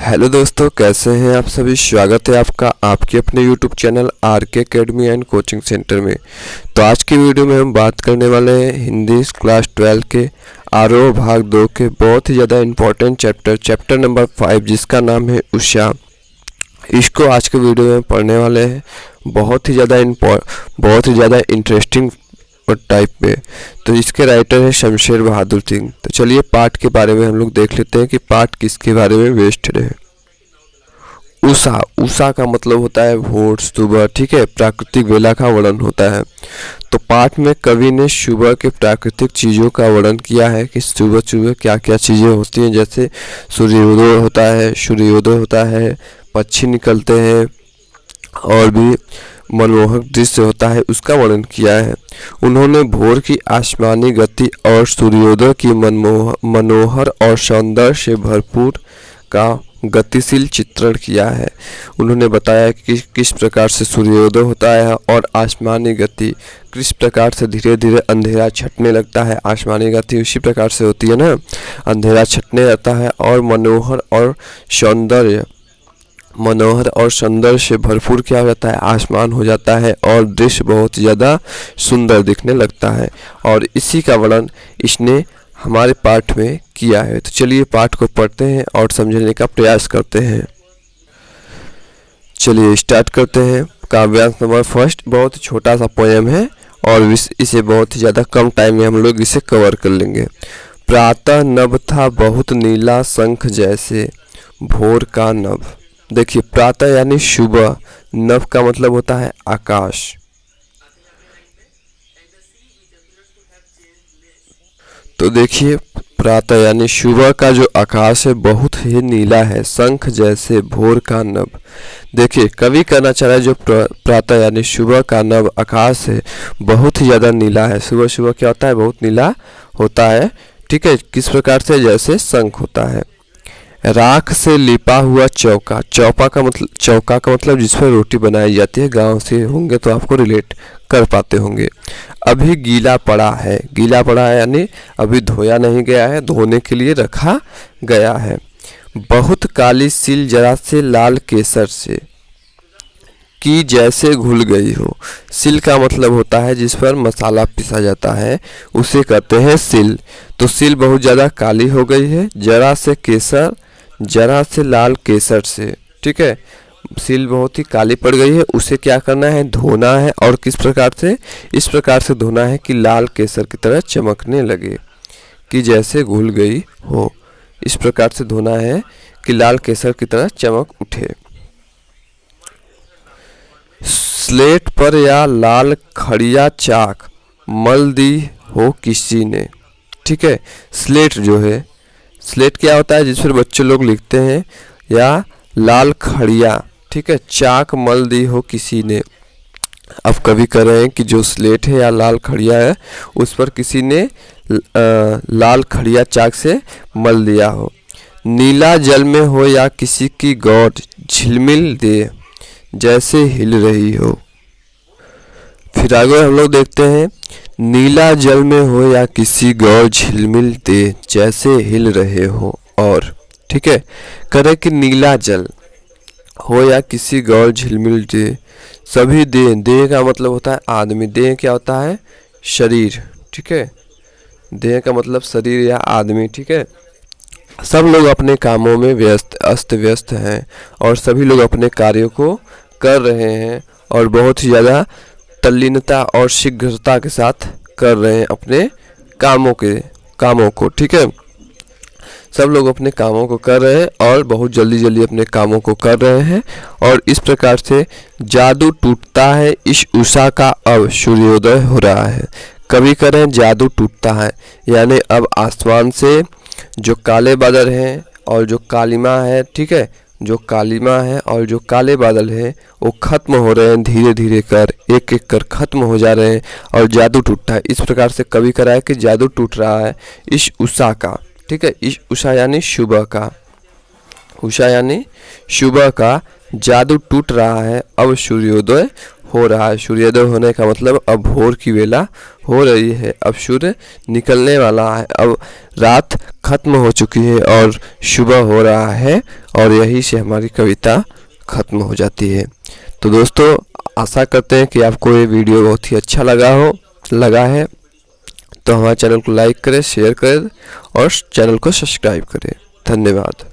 Hello दोस्तों, कैसे हैं आप सभी। स्वागत है आपका आपके अपने YouTube channel RK academy and coaching centre में। तो आज की वीडियो में हम बात करने वाले हैं हिंदी क्लास 12 के आरोह भाग 2 के बहुत ही ज़्यादा इम्पोर्टेंट चैप्टर नंबर 5, जिसका नाम है उषा। इसको आज के वीडियो में पढ़ने वाले हैं। बहुत ही ज़्यादा इंटरेस्टिंग टाइप पे। तो इसके राइटर है शमशेर बहादुर सिंह। तो चलिए पाठ के बारे में हम लोग देख लेते हैं कि पाठ किसके बारे में बेस्ड है। उषा का मतलब होता है भोर, सुबह, ठीक है। प्राकृतिक बेला का वर्णन होता है। तो पाठ में कवि ने सुबह के प्राकृतिक चीज़ों का वर्णन किया है कि सुबह सुबह क्या क्या चीज़ें होती हैं, जैसे सूर्योदय होता है, पक्षी निकलते हैं और भी मनमोहक दृश्य होता है, उसका वर्णन किया है। उन्होंने भोर की आसमानी गति और सूर्योदय की मनोहर और सौंदर्य से भरपूर का गतिशील चित्रण किया है। उन्होंने बताया कि किस प्रकार से सूर्योदय होता है और आसमानी गति किस प्रकार से धीरे धीरे अंधेरा छटने लगता है। आसमानी गति उसी प्रकार से होती है ना, अंधेरा छटने लगता है और मनोहर और सौंदर्य से भरपूर क्या हो जाता है, आसमान हो जाता है और दृश्य बहुत ज़्यादा सुंदर दिखने लगता है। और इसी का वर्णन इसने हमारे पाठ में किया है। तो चलिए पाठ को पढ़ते हैं और समझने का प्रयास करते हैं। चलिए स्टार्ट करते हैं। काव्यांश नंबर फर्स्ट बहुत छोटा सा पोएम है और इसे बहुत ही ज़्यादा कम टाइम में हम लोग इसे कवर कर लेंगे। प्रातः नभ था बहुत नीला शंख जैसे भोर का नभ। देखिए प्रातः यानी सुबह, नभ का मतलब होता है आकाश। तो देखिए प्रातः यानी सुबह का जो आकाश है बहुत ही नीला है, शंख जैसे भोर का नभ। देखिए कवि कहना चाह रहा है जो प्रातः यानी सुबह का नभ आकाश है बहुत ही ज़्यादा नीला है। सुबह सुबह क्या होता है, बहुत नीला होता है, ठीक है। किस प्रकार से, जैसे शंख होता है। राख से लिपा हुआ चौका का मतलब जिस पर रोटी बनाई जाती है। गांव से होंगे तो आपको रिलेट कर पाते होंगे। अभी गीला पड़ा है यानी अभी धोया नहीं गया है, धोने के लिए रखा गया है। बहुत काली सिल जरा से लाल केसर से कि जैसे घुल गई हो। सिल का मतलब होता है जिस पर मसाला पिसा जाता है, उसे कहते हैं सिल। तो सिल बहुत ज़्यादा काली हो गई है, जरा से लाल केसर से, ठीक है। सिल बहुत ही काली पड़ गई है, उसे क्या करना है, धोना है। और किस प्रकार से, इस प्रकार से धोना है कि लाल केसर की तरह चमकने लगे, कि जैसे घुल गई हो। इस प्रकार से धोना है कि लाल केसर की तरह चमक उठे। स्लेट पर या लाल खड़िया चाक मल दी हो किसी ने, ठीक है। स्लेट जो है, स्लेट क्या होता है जिस पर बच्चे लोग लिखते हैं, या लाल खड़िया, ठीक है, चाक मल दी हो किसी ने। अब कवि कह रहे हैं कि जो स्लेट है या लाल खड़िया है उस पर किसी ने लाल खड़िया चाक से मल दिया हो। नीला जल में हो या किसी की गौर झिलमिल दे जैसे हिल रही हो। फिर आगे हम लोग देखते हैं, नीला जल में हो या किसी गौर झिलमिल दे जैसे हिल रहे हो। और ठीक है, करे कि नीला जल हो या किसी गौर झिलमिल दे, सभी देह का मतलब होता है आदमी। देह क्या होता है, शरीर, ठीक है। देह का मतलब शरीर या आदमी, ठीक है। सब लोग अपने कामों में अस्त व्यस्त हैं और सभी लोग अपने कार्यों को कर रहे हैं और बहुत ही ज़्यादा तल्लीनता और शीघ्रता के साथ कर रहे हैं अपने कामों को, ठीक है। सब लोग अपने कामों को कर रहे हैं और बहुत जल्दी अपने कामों को कर रहे हैं। और इस प्रकार से जादू टूटता है इस उषा का, अब सूर्योदय हो रहा है। कवि कह रहे हैं जादू टूटता है, यानी अब आसमान से जो काले बादल हैं और जो कालिमा है, ठीक है, जो कालिमा है और जो काले बादल हैं वो खत्म हो रहे हैं, धीरे धीरे कर एक एक कर खत्म हो जा रहे हैं और जादू टूटता है। इस प्रकार से कवि कह रहा है कि जादू टूट रहा है इस उषा का, ठीक है। इस उषा यानी सुबह का, उषा यानी सुबह का जादू टूट रहा है, अब सूर्योदय हो रहा है। सूर्योदय होने का मतलब अब भोर की वेला हो रही है, अब सूर्य निकलने वाला है, अब रात खत्म हो चुकी है और सुबह हो रहा है, और यही से हमारी कविता खत्म हो जाती है। तो दोस्तों, आशा करते हैं कि आपको ये वीडियो बहुत ही अच्छा लगा है। तो हमारे चैनल को लाइक करें, शेयर करें और चैनल को सब्सक्राइब करें। धन्यवाद।